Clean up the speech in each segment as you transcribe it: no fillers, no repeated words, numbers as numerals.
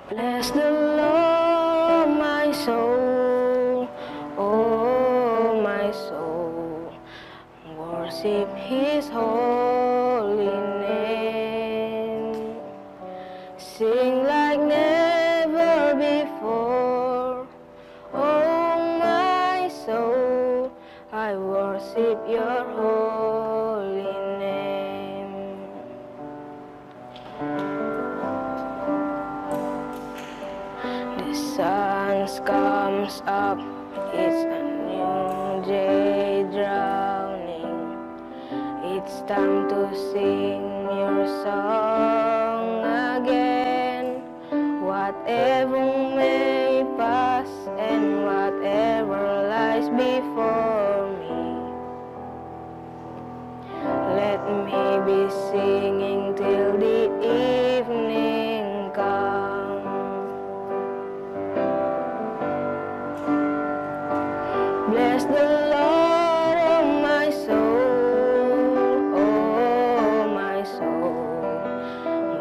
Bless the Lord, my soul, oh my soul, worship His holy name. Sing like never before, oh my soul, I worship Your holy name. The sun comes up, it's a new day drowning. It's time to sing your song again. Whatever may pass and whatever lies before me, let me be singing till the evening comes. Bless the Lord, oh my soul, oh my soul,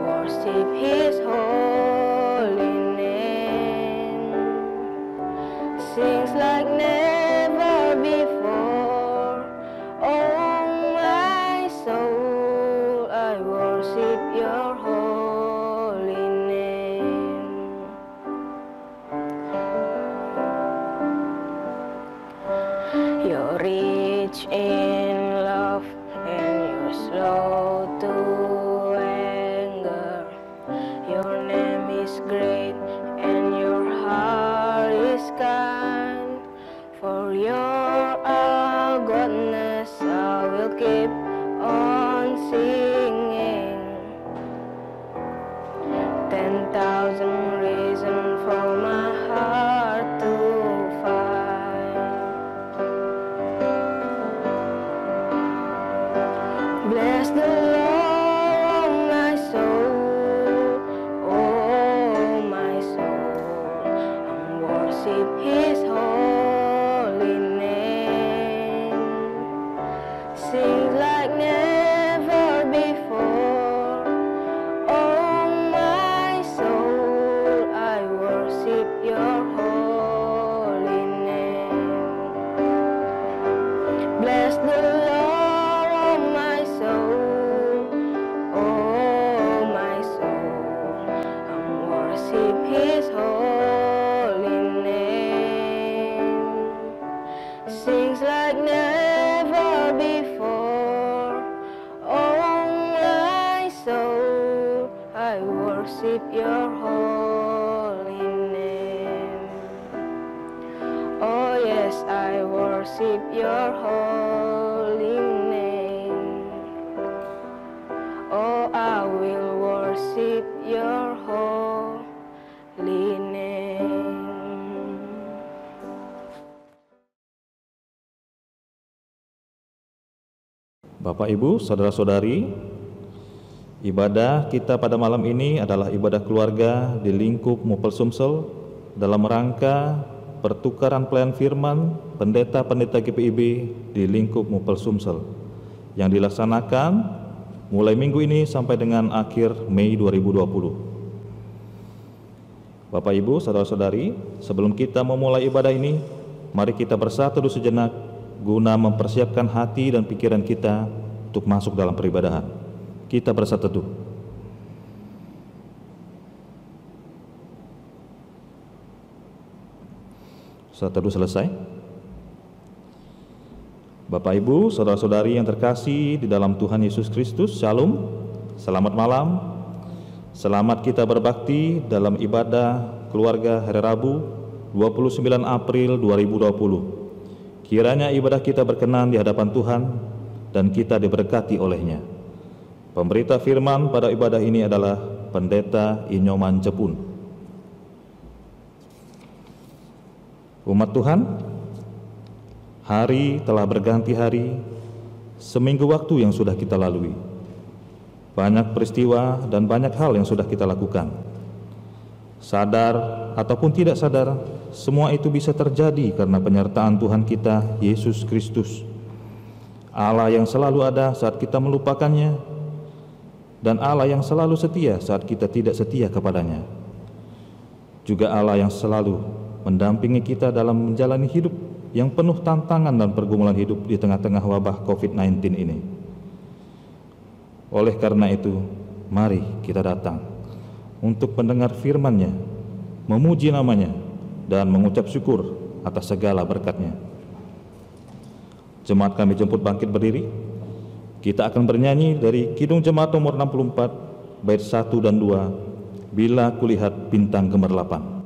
worship His holy name. Sings like never before, oh my soul, I worship Your holy name. You're rich in love and you're slow to anger. Your name is great and your heart is kind. For your goodness I will keep on singing. 10,000 reasons for my heart to find. Bless the Lord, my soul, oh my soul, and worship His holy name. Sing like never before, oh my soul, I worship Your holy name. Bless the Lord, oh my soul, oh my soul, and worship His holy name. Sings like never before, oh my soul, I worship Your holy name. Oh yes, I worship Your holy name. Oh, I will worship Your holy name. Bapak, Ibu, saudara-saudari, ibadah kita pada malam ini adalah ibadah keluarga di lingkup Mupel Sumsel dalam rangka pertukaran pelayan firman pendeta-pendeta GPIB di lingkup Mupel Sumsel yang dilaksanakan mulai minggu ini sampai dengan akhir Mei 2020. Bapak, Ibu, saudara-saudari, sebelum kita memulai ibadah ini, mari kita bersatu dulu sejenak guna mempersiapkan hati dan pikiran kita untuk masuk dalam peribadahan. Kita bersatu teduh. Saat teduh selesai. Bapak, Ibu, saudara-saudari yang terkasih di dalam Tuhan Yesus Kristus, Shalom, selamat malam. Selamat kita berbakti dalam ibadah keluarga hari Rabu 29 April 2020. Kiranya ibadah kita berkenan di hadapan Tuhan dan kita diberkati olehnya. Pemberita firman pada ibadah ini adalah Pendeta Inyoman Jepun. Umat Tuhan, hari telah berganti hari, seminggu waktu yang sudah kita lalui. Banyak peristiwa dan banyak hal yang sudah kita lakukan. Sadar ataupun tidak sadar, semua itu bisa terjadi karena penyertaan Tuhan kita, Yesus Kristus. Allah yang selalu ada saat kita melupakannya, dan Allah yang selalu setia saat kita tidak setia kepadanya. juga Allah yang selalu mendampingi kita dalam menjalani hidup yang penuh tantangan dan pergumulan hidup di tengah-tengah wabah COVID-19 ini. Oleh karena itu, mari kita datang untuk mendengar firman-Nya, memuji nama-Nya, dan mengucap syukur atas segala berkat-Nya. Jemaat kami jemput bangkit berdiri. Kita akan bernyanyi dari Kidung Jemaat nomor 64, bait 1 dan 2, Bila Kulihat Bintang Gemerlapan.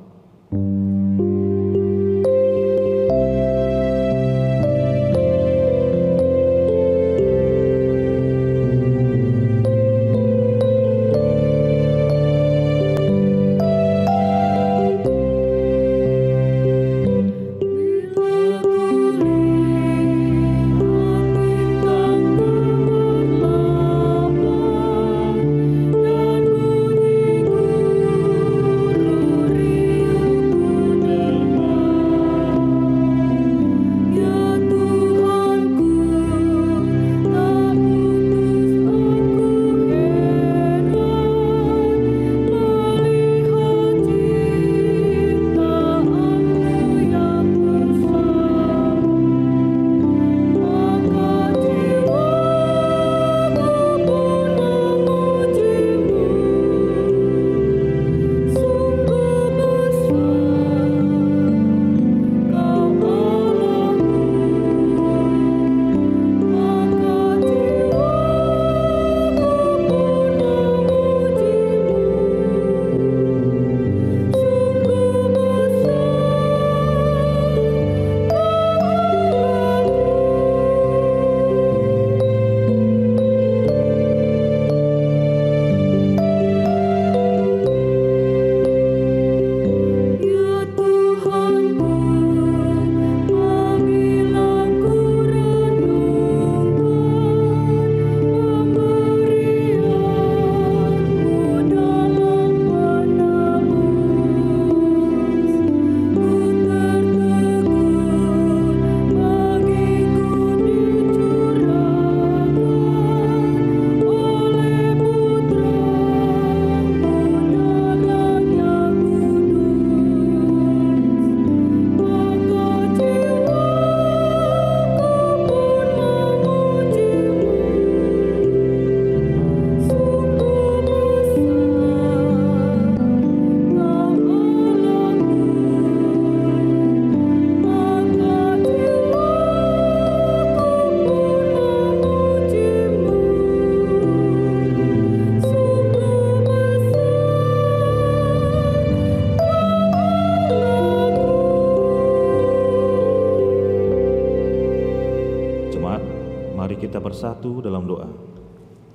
Bersatu dalam doa.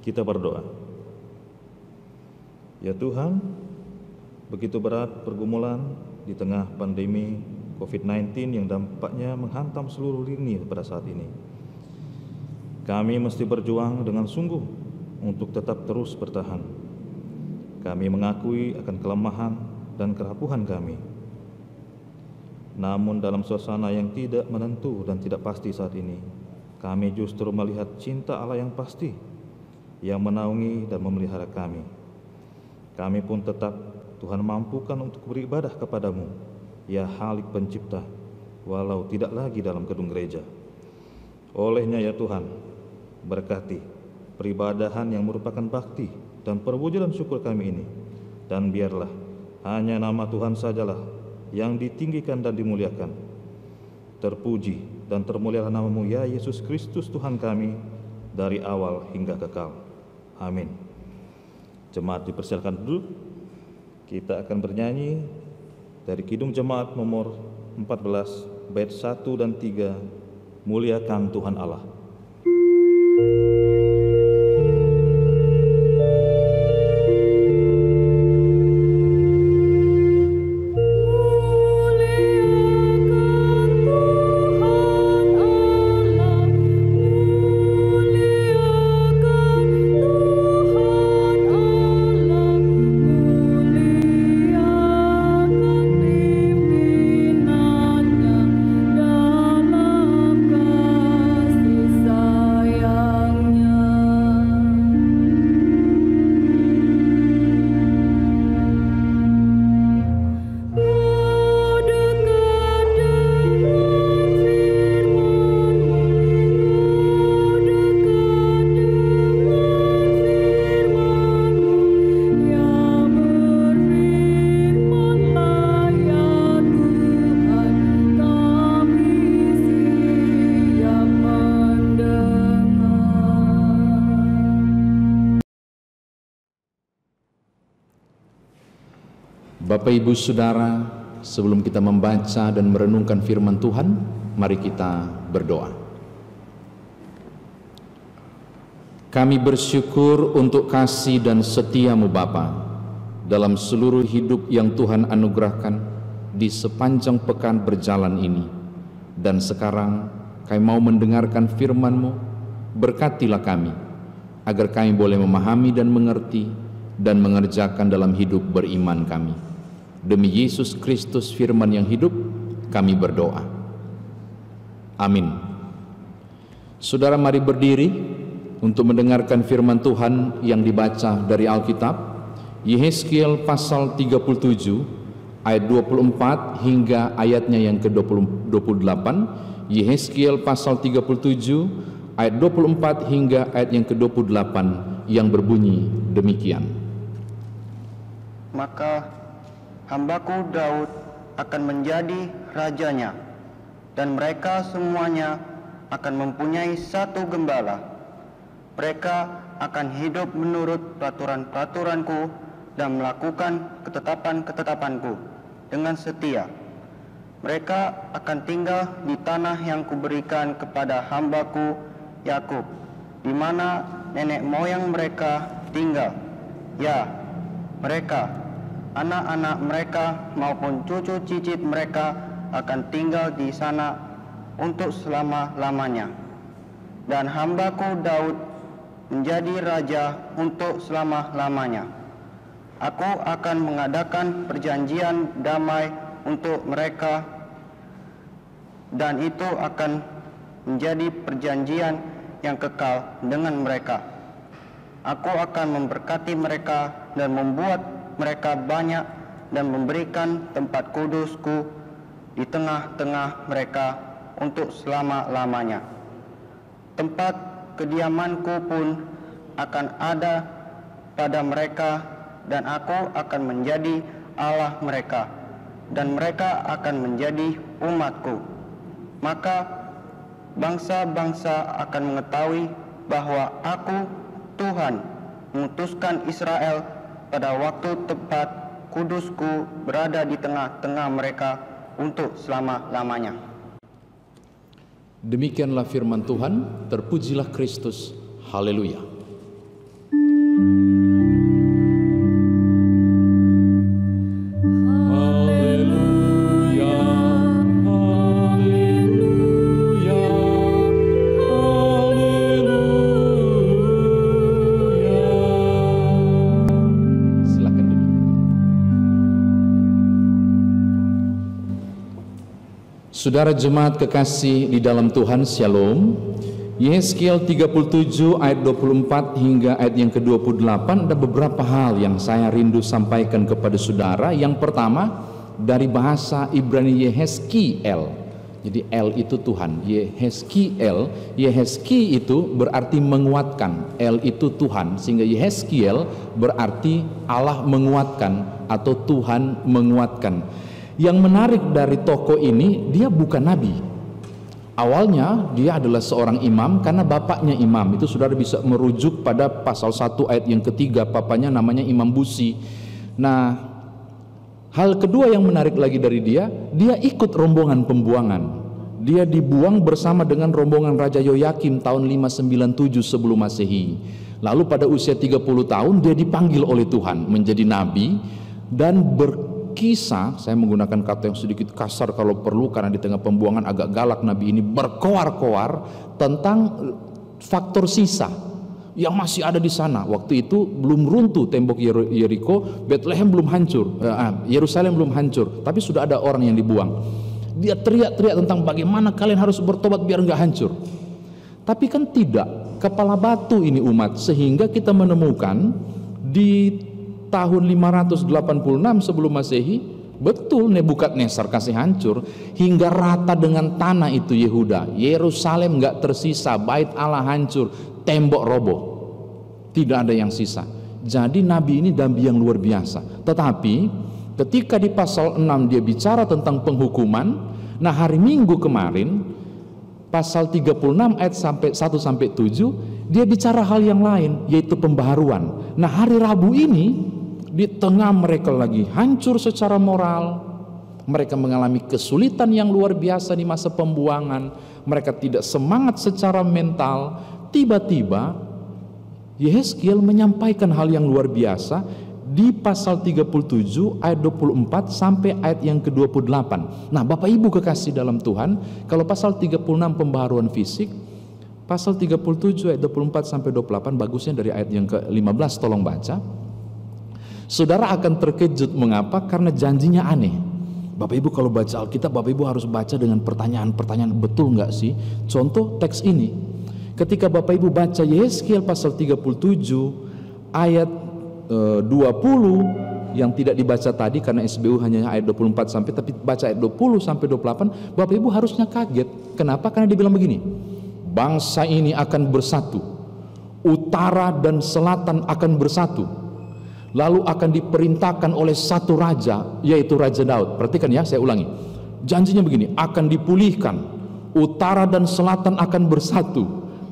Kita berdoa. Ya Tuhan, begitu berat pergumulan di tengah pandemi COVID-19 yang dampaknya menghantam seluruh lini pada saat ini. Kami mesti berjuang dengan sungguh untuk tetap terus bertahan. Kami mengakui akan kelemahan dan kerapuhan kami. Namun dalam suasana yang tidak menentu dan tidak pasti saat ini, kami justru melihat cinta Allah yang pasti, yang menaungi dan memelihara kami. Kami pun tetap Tuhan mampukan untuk beribadah kepadamu, ya Khalik Pencipta, walau tidak lagi dalam gedung gereja. Olehnya ya Tuhan, berkati peribadahan yang merupakan bakti dan perwujudan syukur kami ini, dan biarlah hanya nama Tuhan sajalah yang ditinggikan dan dimuliakan. Terpuji dan termulialah nama-Mu ya Yesus Kristus Tuhan kami dari awal hingga kekal. Amin. Jemaat dipersilakan duduk. Kita akan bernyanyi dari Kidung Jemaat nomor 14 bait 1 dan 3, Muliakan Tuhan Allah. Dalam kasih sayang Bapak Ibu Saudara, sebelum kita membaca dan merenungkan firman Tuhan, mari kita berdoa. Kami bersyukur untuk kasih dan setia-Mu Bapa dalam seluruh hidup yang Tuhan anugerahkan di sepanjang pekan berjalan ini. Dan sekarang kami mau mendengarkan firman-Mu, berkatilah kami, agar kami boleh memahami dan mengerti dan mengerjakan dalam hidup beriman kami. Demi Yesus Kristus firman yang hidup, kami berdoa. Amin. Saudara, mari berdiri untuk mendengarkan firman Tuhan yang dibaca dari Alkitab. Yehezkiel pasal 37 ayat 24 hingga ayatnya yang ke-28. Yehezkiel pasal 37 ayat 24 hingga ayat yang ke-28 yang berbunyi demikian. Maka hambaku Daud akan menjadi rajanya, dan mereka semuanya akan mempunyai satu gembala. Mereka akan hidup menurut peraturan-peraturanku dan melakukan ketetapan-ketetapanku dengan setia. Mereka akan tinggal di tanah yang kuberikan kepada hambaku Yakub, di mana nenek moyang mereka tinggal. Ya, mereka, anak-anak mereka maupun cucu cicit mereka akan tinggal di sana untuk selama-lamanya. Dan hambaku Daud menjadi raja untuk selama-lamanya. Aku akan mengadakan perjanjian damai untuk mereka, dan itu akan menjadi perjanjian yang kekal dengan mereka. Aku akan memberkati mereka dan membuat mereka banyak dan memberikan tempat kudusku di tengah-tengah mereka untuk selama-lamanya. Tempat kediamanku pun akan ada pada mereka, dan aku akan menjadi Allah mereka, dan mereka akan menjadi umatku. Maka bangsa-bangsa akan mengetahui bahwa aku, Tuhan, mengutuskan Israel pada waktu tepat, kudusku berada di tengah-tengah mereka untuk selama-lamanya. Demikianlah firman Tuhan, terpujilah Kristus. Haleluya. Saudara jemaat kekasih di dalam Tuhan, Shalom. Yehezkiel 37 ayat 24 hingga ayat yang ke-28 ada beberapa hal yang saya rindu sampaikan kepada saudara. Yang pertama, dari bahasa Ibrani Yehezkiel. Jadi L itu Tuhan, Yehezkiel. Yehezki itu berarti menguatkan, L itu Tuhan, sehingga Yehezkiel berarti Allah menguatkan atau Tuhan menguatkan. Yang menarik dari tokoh ini, dia bukan nabi. Awalnya dia adalah seorang imam karena bapaknya imam. Itu saudara bisa merujuk pada pasal 1 ayat yang ketiga, papanya namanya Imam Busi. Nah, hal kedua yang menarik lagi dari dia ikut rombongan pembuangan. Dia dibuang bersama dengan rombongan Raja Yoyakim tahun 597 sebelum Masehi. Lalu pada usia 30 tahun dia dipanggil oleh Tuhan menjadi nabi dan kisah, saya menggunakan kata yang sedikit kasar kalau perlu karena di tengah pembuangan agak galak nabi ini, berkoar-koar tentang faktor sisa yang masih ada di sana. Waktu itu belum runtuh tembok Yeriko, Bethlehem belum hancur, Yerusalem belum hancur, tapi sudah ada orang yang dibuang. Dia teriak-teriak tentang bagaimana kalian harus bertobat biar nggak hancur. Tapi kan tidak, kepala batu ini umat, sehingga kita menemukan di tahun 586 sebelum Masehi, betul Nebukadnezar kasih hancur hingga rata dengan tanah itu Yehuda. Yerusalem nggak tersisa, bait Allah hancur, tembok roboh, tidak ada yang sisa. Jadi nabi ini nabi yang luar biasa. Tetapi ketika di pasal 6 dia bicara tentang penghukuman, nah hari Minggu kemarin pasal 36 ayat 1 sampai 7 dia bicara hal yang lain, yaitu pembaharuan. Nah hari Rabu ini di tengah mereka lagi hancur secara moral, mereka mengalami kesulitan yang luar biasa di masa pembuangan, mereka tidak semangat secara mental. Tiba-tiba Yehezkiel menyampaikan hal yang luar biasa di pasal 37 ayat 24 sampai ayat yang ke-28. Nah, Bapak Ibu kekasih dalam Tuhan, kalau pasal 36 pembaharuan fisik, pasal 37 ayat 24 sampai 28 bagusnya dari ayat yang ke-15 tolong baca. Saudara akan terkejut, mengapa? Karena janjinya aneh. Bapak Ibu kalau baca Alkitab, Bapak Ibu harus baca dengan pertanyaan-pertanyaan, betul nggak sih? Contoh teks ini, ketika Bapak Ibu baca Yehezkiel pasal 37 ayat 20 yang tidak dibaca tadi karena SBU hanya ayat 24 sampai, tapi baca ayat 20 sampai 28, Bapak Ibu harusnya kaget. Kenapa? Karena dibilang begini, bangsa ini akan bersatu, utara dan selatan akan bersatu, lalu akan diperintahkan oleh satu raja, yaitu Raja Daud. Perhatikan ya, saya ulangi, janjinya begini, akan dipulihkan, utara dan selatan akan bersatu,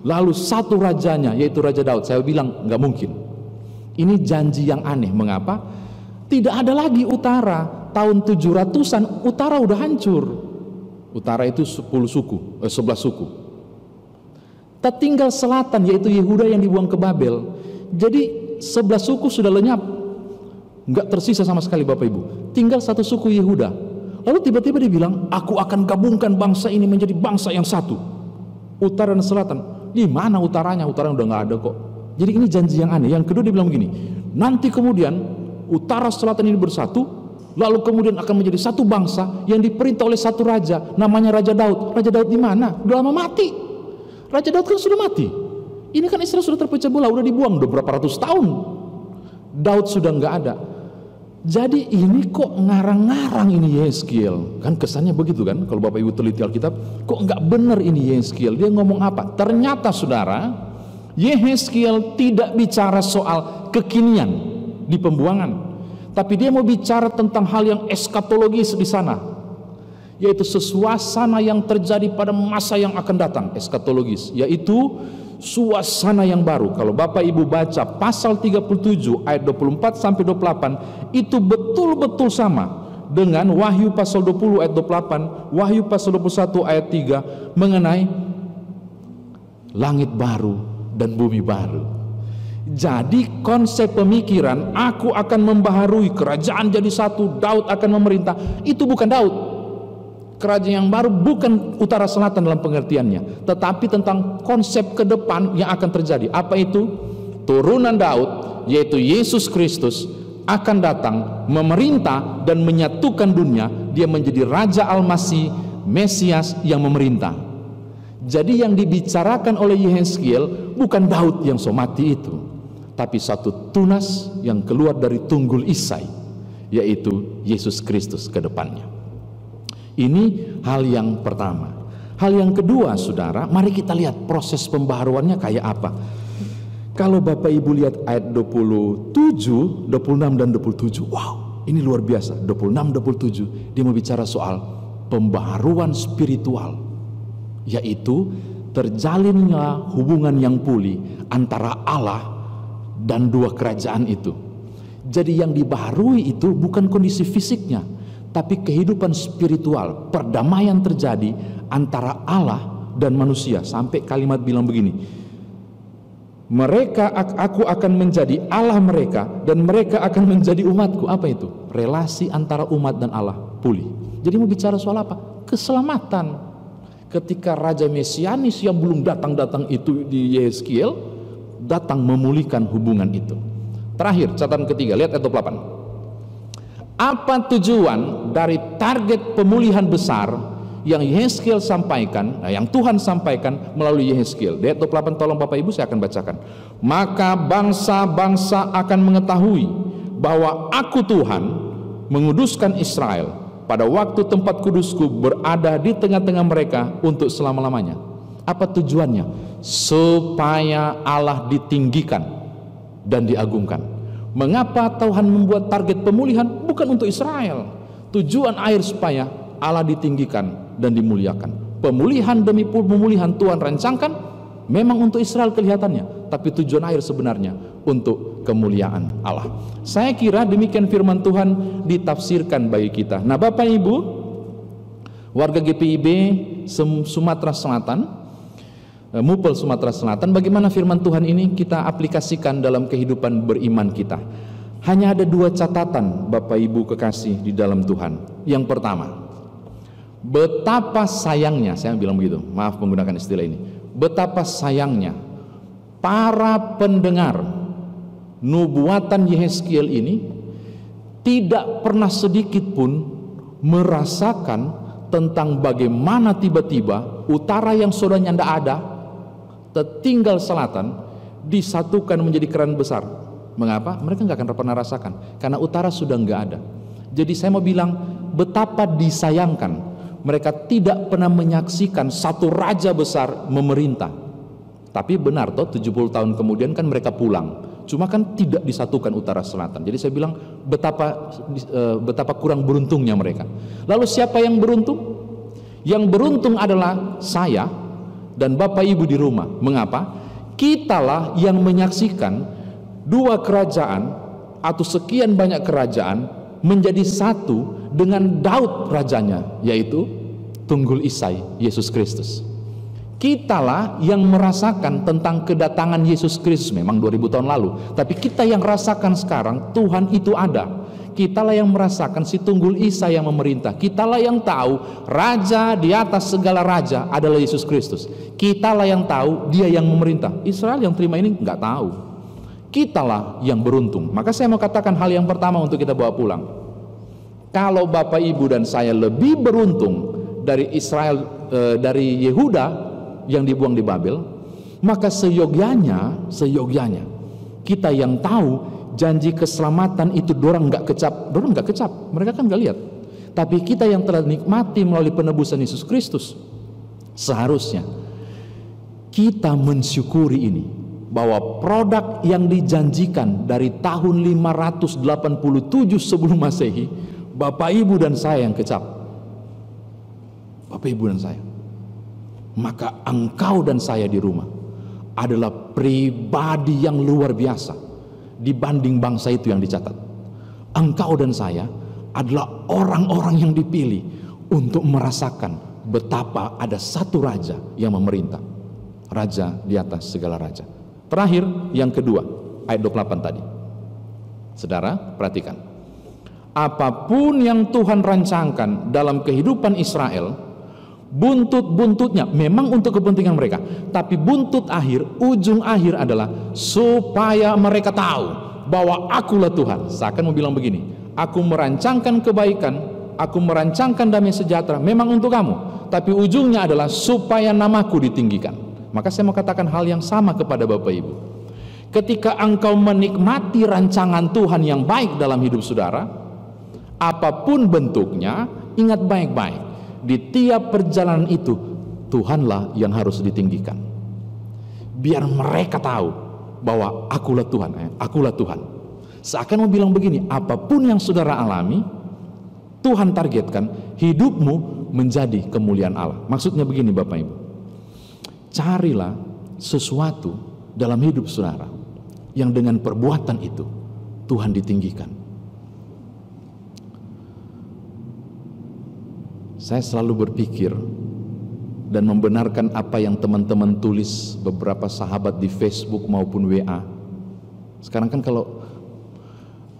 lalu satu rajanya, yaitu Raja Daud. Saya bilang nggak mungkin. Ini janji yang aneh. Mengapa? Tidak ada lagi utara. Tahun 700-an utara udah hancur. Utara itu 11 suku. Tertinggal selatan, yaitu Yehuda yang dibuang ke Babel. Jadi 11 suku sudah lenyap, nggak tersisa sama sekali Bapak Ibu. Tinggal satu suku Yehuda. Lalu tiba-tiba dia bilang, aku akan gabungkan bangsa ini menjadi bangsa yang satu, utara dan selatan. Di mana utaranya? Utaranya udah nggak ada kok. Jadi ini janji yang aneh. Yang kedua dia bilang begini, nanti kemudian utara selatan ini bersatu, lalu kemudian akan menjadi satu bangsa yang diperintah oleh satu raja, namanya Raja Daud. Raja Daud di mana? Udah lama mati. Raja Daud kan sudah mati. Ini kan Israel sudah terpecah belah, udah dibuang udah berapa ratus tahun. Daud sudah nggak ada. Jadi ini kok ngarang-ngarang ini Yehezkiel? Kan kesannya begitu kan, kalau Bapak Ibu teliti Alkitab, kok nggak benar ini Yehezkiel? Dia ngomong apa? Ternyata saudara, Yehezkiel tidak bicara soal kekinian di pembuangan, tapi dia mau bicara tentang hal yang eskatologis di sana, yaitu suasana yang terjadi pada masa yang akan datang. Eskatologis, yaitu suasana yang baru. Kalau Bapak Ibu baca pasal 37 ayat 24 sampai 28, itu betul-betul sama dengan Wahyu pasal 20 ayat 28, Wahyu pasal 21 ayat 3 mengenai langit baru dan bumi baru. Jadi konsep pemikiran aku akan membaharui, kerajaan jadi satu, Daud akan memerintah, itu bukan Daud. Kerajaan yang baru bukan utara selatan dalam pengertiannya, tetapi tentang konsep ke depan yang akan terjadi. Apa itu? Turunan Daud, yaitu Yesus Kristus, akan datang memerintah dan menyatukan dunia. Dia menjadi Raja Al-Masih, Mesias yang memerintah. Jadi yang dibicarakan oleh Yehezkiel bukan Daud yang mati itu, tapi satu tunas yang keluar dari tunggul Isai, yaitu Yesus Kristus ke depannya. Ini hal yang pertama. Hal yang kedua, saudara, mari kita lihat proses pembaharuannya kayak apa. Kalau Bapak Ibu lihat ayat 27, 26 dan 27, wow, ini luar biasa. 26, 27, dia mau bicara soal pembaharuan spiritual, yaitu terjalinnya hubungan yang pulih antara Allah dan dua kerajaan itu. Jadi yang dibaharui itu bukan kondisi fisiknya, tapi kehidupan spiritual, perdamaian terjadi antara Allah dan manusia. Sampai kalimat bilang begini, aku akan menjadi Allah mereka dan mereka akan menjadi umatku. Apa itu? Relasi antara umat dan Allah pulih. Jadi mau bicara soal apa? Keselamatan. Ketika Raja Mesianis yang belum datang-datang itu di Yehezkiel datang memulihkan hubungan itu. Terakhir, catatan ketiga, lihat ayat 28. Apa tujuan dari target pemulihan besar yang Yehezkiel sampaikan, yang Tuhan sampaikan melalui Yehezkiel? Di ayat 28 tolong Bapak Ibu saya akan bacakan. Maka bangsa-bangsa akan mengetahui bahwa aku Tuhan menguduskan Israel pada waktu tempat kudusku berada di tengah-tengah mereka untuk selama-lamanya. Apa tujuannya? Supaya Allah ditinggikan dan diagungkan. Mengapa Tuhan membuat target pemulihan? Bukan untuk Israel. Tujuan akhir supaya Allah ditinggikan dan dimuliakan. Pemulihan demi pemulihan Tuhan rancangkan memang untuk Israel kelihatannya, tapi tujuan akhir sebenarnya untuk kemuliaan Allah. Saya kira demikian firman Tuhan ditafsirkan bagi kita. Nah, Bapak Ibu, warga GPIB Sumatera Selatan, Mupel Sumatera Selatan, bagaimana firman Tuhan ini kita aplikasikan dalam kehidupan beriman kita? Hanya ada 2 catatan, Bapak Ibu kekasih di dalam Tuhan. Yang pertama, betapa sayangnya, saya bilang begitu, maaf menggunakan istilah ini, betapa sayangnya para pendengar nubuatan Yehezkiel ini tidak pernah sedikit pun merasakan tentang bagaimana tiba-tiba utara yang saudaranya tidak ada, tertinggal selatan, disatukan menjadi keran besar. Mengapa? Mereka nggak akan pernah rasakan, karena utara sudah nggak ada. Jadi saya mau bilang, betapa disayangkan mereka tidak pernah menyaksikan satu raja besar memerintah. Tapi benar toh, 70 tahun kemudian kan mereka pulang. Cuma kan tidak disatukan utara selatan. Jadi saya bilang betapa kurang beruntungnya mereka. Lalu siapa yang beruntung? Yang beruntung adalah saya dan Bapak Ibu di rumah. Mengapa? Kitalah yang menyaksikan 2 kerajaan atau sekian banyak kerajaan menjadi satu dengan Daud rajanya, yaitu Tunggul Isai, Yesus Kristus. Kitalah yang merasakan tentang kedatangan Yesus Kristus, memang 2000 tahun lalu, tapi kita yang rasakan sekarang Tuhan itu ada. Kitalah yang merasakan si Tunggul Isai yang memerintah. Kitalah yang tahu raja di atas segala raja adalah Yesus Kristus. Kitalah yang tahu dia yang memerintah. Israel yang terima ini nggak tahu. Kitalah yang beruntung. Maka saya mau katakan hal yang pertama untuk kita bawa pulang. Kalau Bapak Ibu dan saya lebih beruntung dari Israel, dari Yehuda yang dibuang di Babel, maka seyogyanya kita yang tahu janji keselamatan itu dorang nggak kecap, mereka kan nggak lihat. Tapi kita yang telah nikmati melalui penebusan Yesus Kristus, seharusnya kita mensyukuri ini, bahwa produk yang dijanjikan dari tahun 587 sebelum Masehi, Bapak Ibu dan saya yang kecap. Bapak Ibu dan saya. Maka engkau dan saya di rumah adalah pribadi yang luar biasa dibanding bangsa itu yang dicatat. Engkau dan saya adalah orang-orang yang dipilih untuk merasakan betapa ada satu raja yang memerintah. Raja di atas segala raja. Terakhir, yang kedua, ayat 28 tadi. Saudara, perhatikan. Apapun yang Tuhan rancangkan dalam kehidupan Israel, buntut-buntutnya memang untuk kepentingan mereka, tapi buntut akhir, ujung akhir adalah supaya mereka tahu bahwa akulah Tuhan. Seakan mau bilang begini, aku merancangkan kebaikan, aku merancangkan damai sejahtera memang untuk kamu, tapi ujungnya adalah supaya namaku ditinggikan. Maka saya mau katakan hal yang sama kepada Bapak Ibu. Ketika engkau menikmati rancangan Tuhan yang baik dalam hidup saudara, apapun bentuknya, ingat baik-baik, di tiap perjalanan itu Tuhanlah yang harus ditinggikan. Biar mereka tahu bahwa akulah Tuhan, akulah Tuhan. Seakan mau bilang begini, apapun yang saudara alami, Tuhan targetkan hidupmu menjadi kemuliaan Allah. Maksudnya begini Bapak Ibu, carilah sesuatu dalam hidup saudara yang dengan perbuatan itu Tuhan ditinggikan. Saya selalu berpikir dan membenarkan apa yang teman-teman tulis beberapa sahabat di Facebook maupun WA. Sekarang kan kalau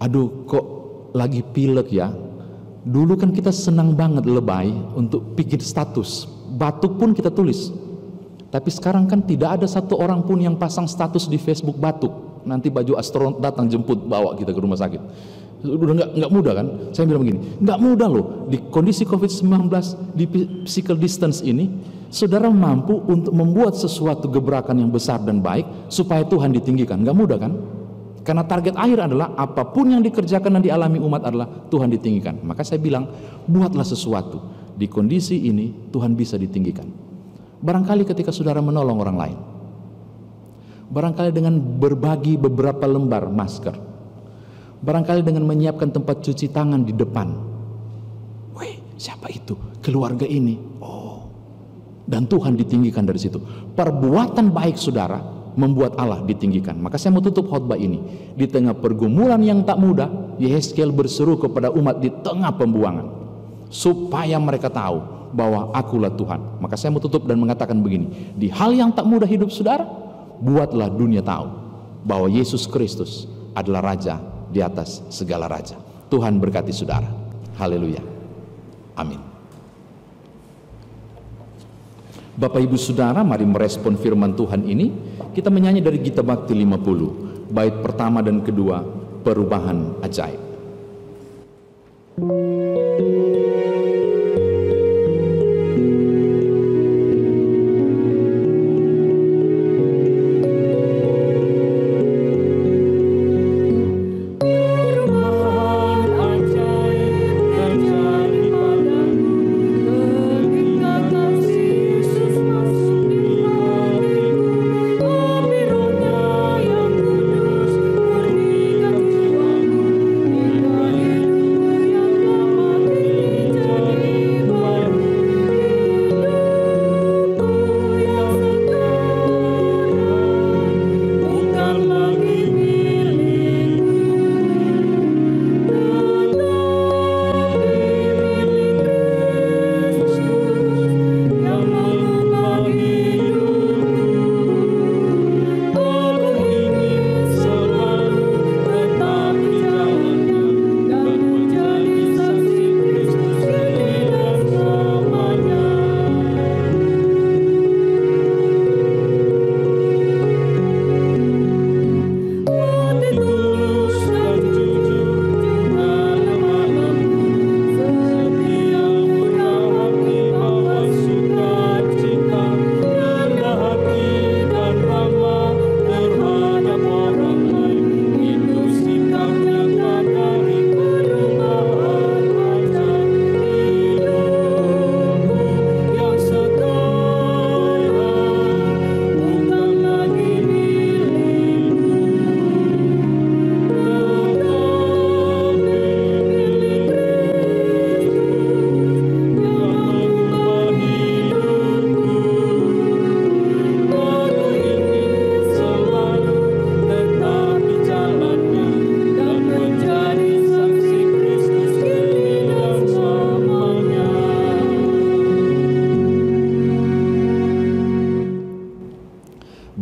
aduh kok lagi pilek ya, dulu kan kita senang banget lebay untuk bikin status, batuk pun kita tulis. Tapi sekarang kan tidak ada satu orang pun yang pasang status di Facebook batuk. Nanti baju astronot datang jemput bawa kita ke rumah sakit. Udah nggak mudah kan? Saya bilang begini, nggak mudah loh di kondisi COVID-19, di physical distance ini, saudara mampu untuk membuat sesuatu gebrakan yang besar dan baik supaya Tuhan ditinggikan. Nggak mudah kan? Karena target akhir adalah apapun yang dikerjakan dan dialami umat adalah Tuhan ditinggikan. Maka saya bilang, buatlah sesuatu di kondisi ini Tuhan bisa ditinggikan. Barangkali ketika saudara menolong orang lain, barangkali dengan berbagi beberapa lembar masker, barangkali dengan menyiapkan tempat cuci tangan di depan. Wih, siapa itu? Keluarga ini. Oh, dan Tuhan ditinggikan dari situ. Perbuatan baik saudara membuat Allah ditinggikan. Maka saya mau tutup khotbah ini. Di tengah pergumulan yang tak mudah, Yehezkiel berseru kepada umat di tengah pembuangan, supaya mereka tahu bahwa akulah Tuhan. Maka saya mau tutup dan mengatakan begini, di hal yang tak mudah hidup saudara, buatlah dunia tahu bahwa Yesus Kristus adalah Raja di atas segala raja. Tuhan berkati saudara. Haleluya. Amin. Bapak Ibu Saudara, mari merespon firman Tuhan ini. Kita menyanyi dari Gita Bakti 50, bait pertama dan kedua, perubahan ajaib.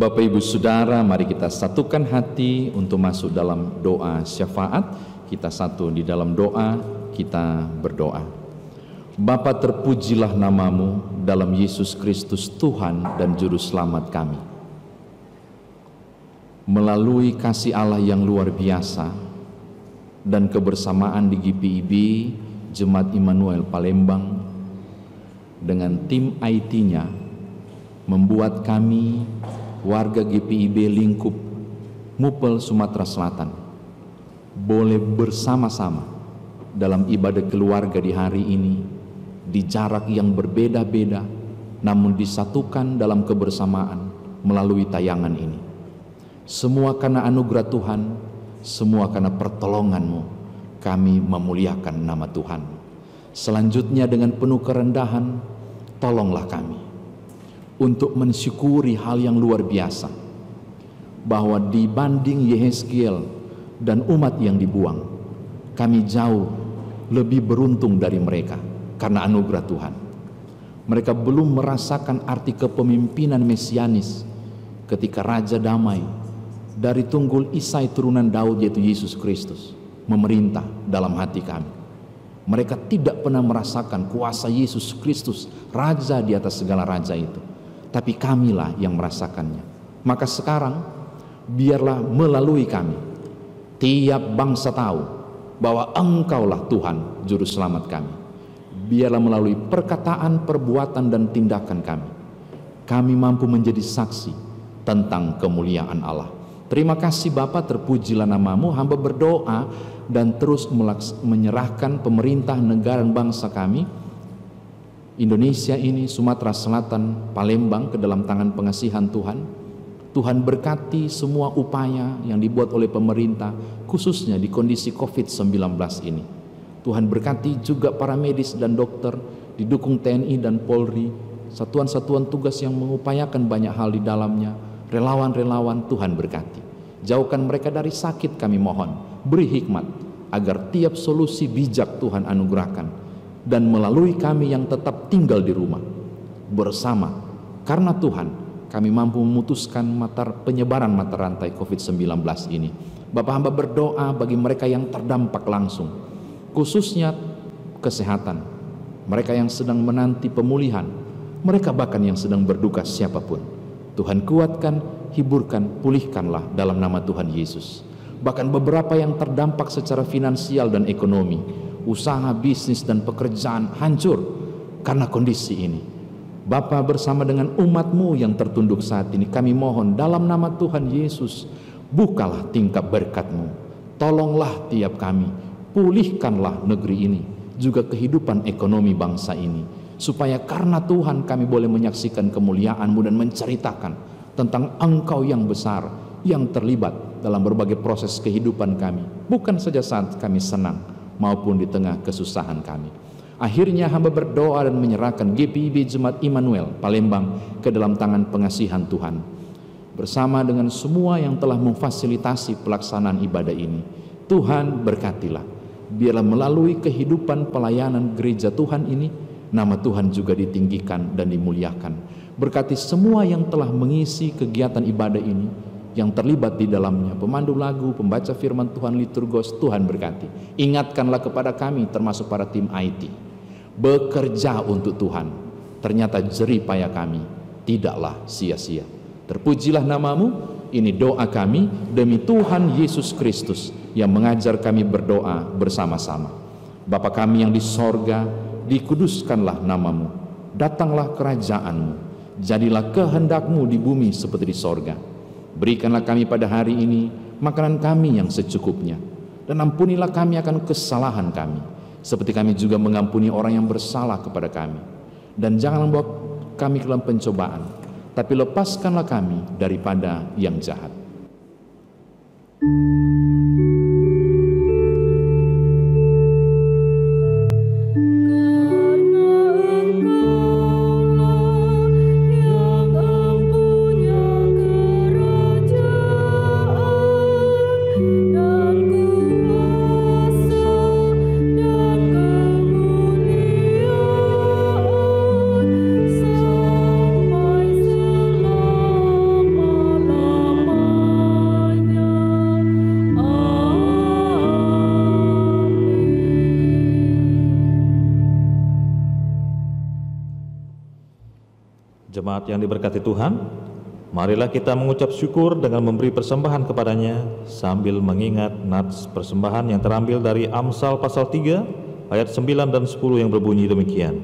Bapak Ibu Saudara, mari kita satukan hati untuk masuk dalam doa syafaat. Kita satu di dalam doa, kita berdoa. Bapa, terpujilah namamu dalam Yesus Kristus Tuhan dan Juru Selamat kami. Melalui kasih Allah yang luar biasa dan kebersamaan di GPIB Jemaat Immanuel Palembang dengan tim IT-nya, membuat kami warga GPIB lingkup Mupel Sumatera Selatan boleh bersama-sama dalam ibadah keluarga di hari ini, di jarak yang berbeda-beda namun disatukan dalam kebersamaan melalui tayangan ini. Semua karena anugerah Tuhan, semua karena pertolongan-Mu, kami memuliakan nama Tuhan. Selanjutnya dengan penuh kerendahan, tolonglah kami untuk mensyukuri hal yang luar biasa, bahwa dibanding Yehezkiel dan umat yang dibuang, kami jauh lebih beruntung dari mereka karena anugerah Tuhan. Mereka belum merasakan arti kepemimpinan mesianis ketika Raja Damai dari tunggul Isai turunan Daud, yaitu Yesus Kristus, memerintah dalam hati kami. Mereka tidak pernah merasakan kuasa Yesus Kristus, Raja di atas segala raja itu, tapi kamilah yang merasakannya. Maka sekarang biarlah melalui kami tiap bangsa tahu bahwa Engkaulah Tuhan Juru Selamat kami. Biarlah melalui perkataan, perbuatan, dan tindakan kami mampu menjadi saksi tentang kemuliaan Allah. Terima kasih Bapa, terpujilah namamu. Hamba berdoa dan terus menyerahkan pemerintah negara dan bangsa kami Indonesia ini, Sumatera Selatan, Palembang, ke dalam tangan pengasihan Tuhan. Tuhan berkati semua upaya yang dibuat oleh pemerintah, khususnya di kondisi COVID-19 ini. Tuhan berkati juga para medis dan dokter, didukung TNI dan Polri, satuan-satuan tugas yang mengupayakan banyak hal di dalamnya, Relawan-relawan Tuhan berkati. Jauhkan mereka dari sakit kami mohon. Beri hikmat agar tiap solusi bijak Tuhan anugerahkan. Dan melalui kami yang tetap tinggal di rumah bersama, karena Tuhan kami mampu memutuskan penyebaran mata rantai COVID-19 ini. Bapak hamba berdoa bagi mereka yang terdampak langsung, khususnya kesehatan, mereka yang sedang menanti pemulihan, mereka bahkan yang sedang berduka siapapun. Tuhan kuatkan, hiburkan, pulihkanlah dalam nama Tuhan Yesus. Bahkan beberapa yang terdampak secara finansial dan ekonomi, usaha, bisnis, dan pekerjaan hancur karena kondisi ini. Bapa, bersama dengan umat-Mu yang tertunduk saat ini, kami mohon dalam nama Tuhan Yesus, bukalah tingkap berkat-Mu. Tolonglah tiap kami, pulihkanlah negeri ini, juga kehidupan ekonomi bangsa ini, supaya karena Tuhan kami boleh menyaksikan kemuliaan-Mu dan menceritakan tentang Engkau yang besar, yang terlibat dalam berbagai proses kehidupan kami, bukan saja saat kami senang, maupun di tengah kesusahan kami. Akhirnya hamba berdoa dan menyerahkan GPIB Jemaat Immanuel Palembang ke dalam tangan pengasihan Tuhan, bersama dengan semua yang telah memfasilitasi pelaksanaan ibadah ini. Tuhan berkatilah, biarlah melalui kehidupan pelayanan gereja Tuhan ini, nama Tuhan juga ditinggikan dan dimuliakan. Berkati semua yang telah mengisi kegiatan ibadah ini, yang terlibat di dalamnya, pemandu lagu, pembaca firman Tuhan, liturgos. Tuhan berkati. Ingatkanlah kepada kami, termasuk para tim IT, bekerja untuk Tuhan. Ternyata jerih payah kami tidaklah sia-sia. Terpujilah nama-Mu. Ini doa kami demi Tuhan Yesus Kristus yang mengajar kami berdoa bersama-sama. Bapa kami yang di sorga, dikuduskanlah nama-Mu. Datanglah kerajaan-Mu. Jadilah kehendak-Mu di bumi seperti di sorga. Berikanlah kami pada hari ini makanan kami yang secukupnya, dan ampunilah kami akan kesalahan kami, seperti kami juga mengampuni orang yang bersalah kepada kami. Dan jangan membawa kami ke dalam pencobaan, tapi lepaskanlah kami daripada yang jahat. Jemaat yang diberkati Tuhan, marilah kita mengucap syukur dengan memberi persembahan kepadanya sambil mengingat nats persembahan yang terambil dari Amsal pasal 3 ayat 9 dan 10 yang berbunyi demikian.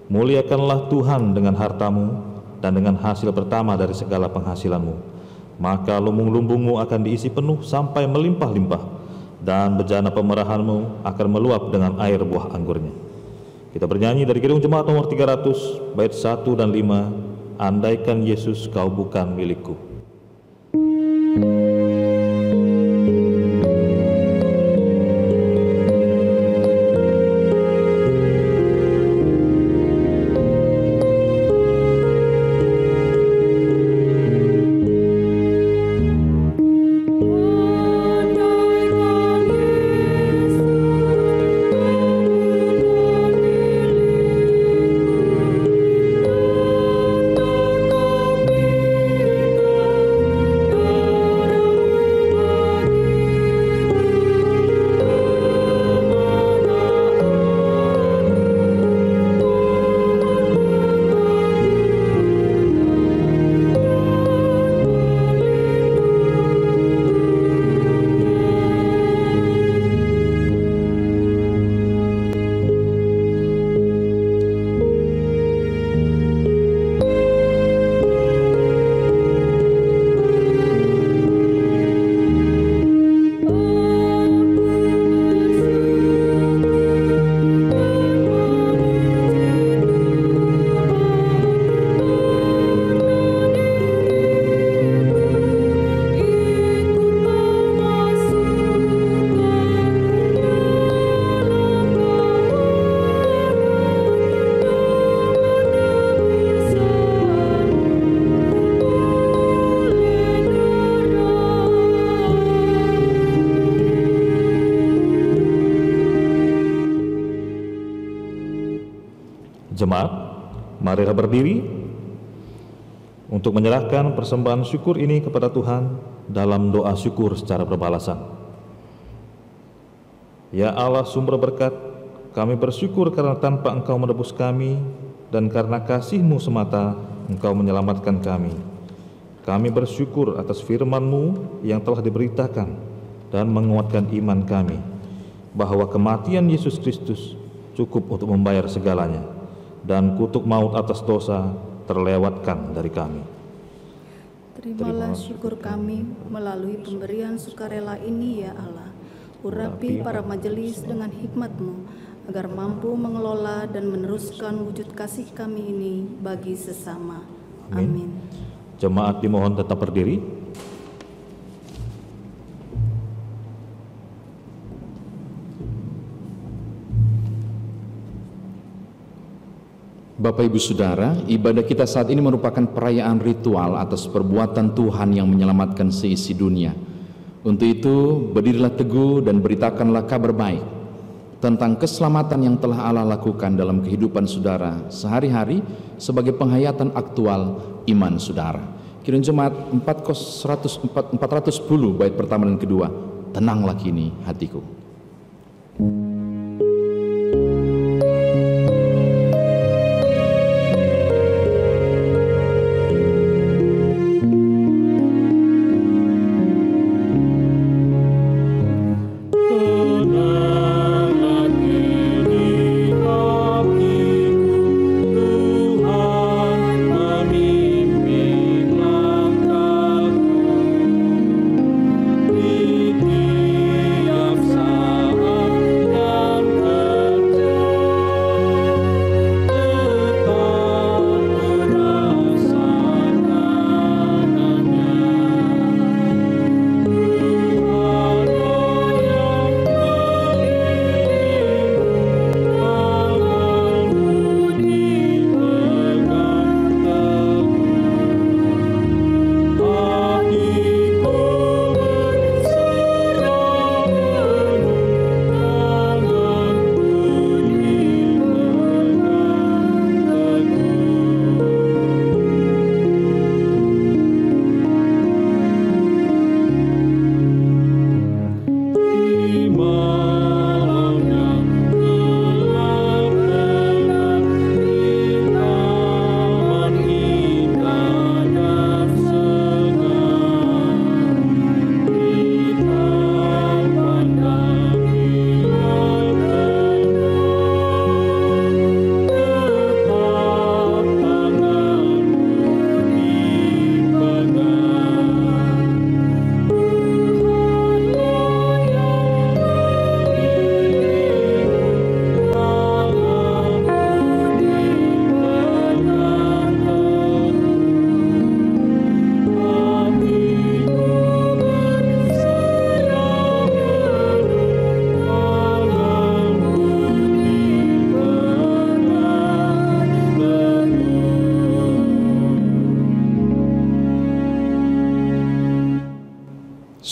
Muliakanlah Tuhan dengan hartamu dan dengan hasil pertama dari segala penghasilanmu, maka lumbung-lumbungmu akan diisi penuh sampai melimpah-limpah, dan bejana pemerahanmu akan meluap dengan air buah anggurnya. Kita bernyanyi dari Kidung Jemaat nomor 300 bait 1 dan 5, andaikan Yesus kau bukan milikku. Andaikan Jemaat, marilah berdiri untuk menyerahkan persembahan syukur ini kepada Tuhan dalam doa syukur secara berbalasan. Ya Allah sumber berkat, kami bersyukur karena tanpa Engkau menebus kami dan karena kasih-Mu semata Engkau menyelamatkan kami. Kami bersyukur atas firman-Mu yang telah diberitakan dan menguatkan iman kami, bahwa kematian Yesus Kristus cukup untuk membayar segalanya, dan kutuk maut atas dosa terlewatkan dari kami. Terimalah syukur kami melalui pemberian sukarela ini ya Allah. Urapi para majelis dengan hikmat-Mu, agar mampu mengelola dan meneruskan wujud kasih kami ini bagi sesama. Amin. Jemaat dimohon tetap berdiri. Bapak Ibu Saudara, ibadah kita saat ini merupakan perayaan ritual atas perbuatan Tuhan yang menyelamatkan seisi dunia. Untuk itu, berdirilah teguh dan beritakanlah kabar baik tentang keselamatan yang telah Allah lakukan dalam kehidupan saudara sehari-hari sebagai penghayatan aktual iman saudara. Kiranya Jemaat 410 bait pertama dan kedua, tenanglah kini hatiku.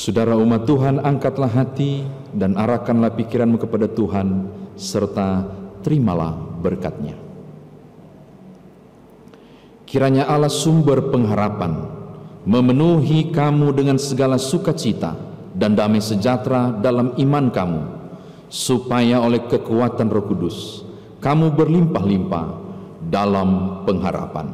Saudara umat Tuhan, angkatlah hati dan arahkanlah pikiranmu kepada Tuhan, serta terimalah berkat-Nya. Kiranya Allah sumber pengharapan memenuhi kamu dengan segala sukacita dan damai sejahtera dalam iman kamu, supaya oleh kekuatan Roh Kudus kamu berlimpah-limpah dalam pengharapan.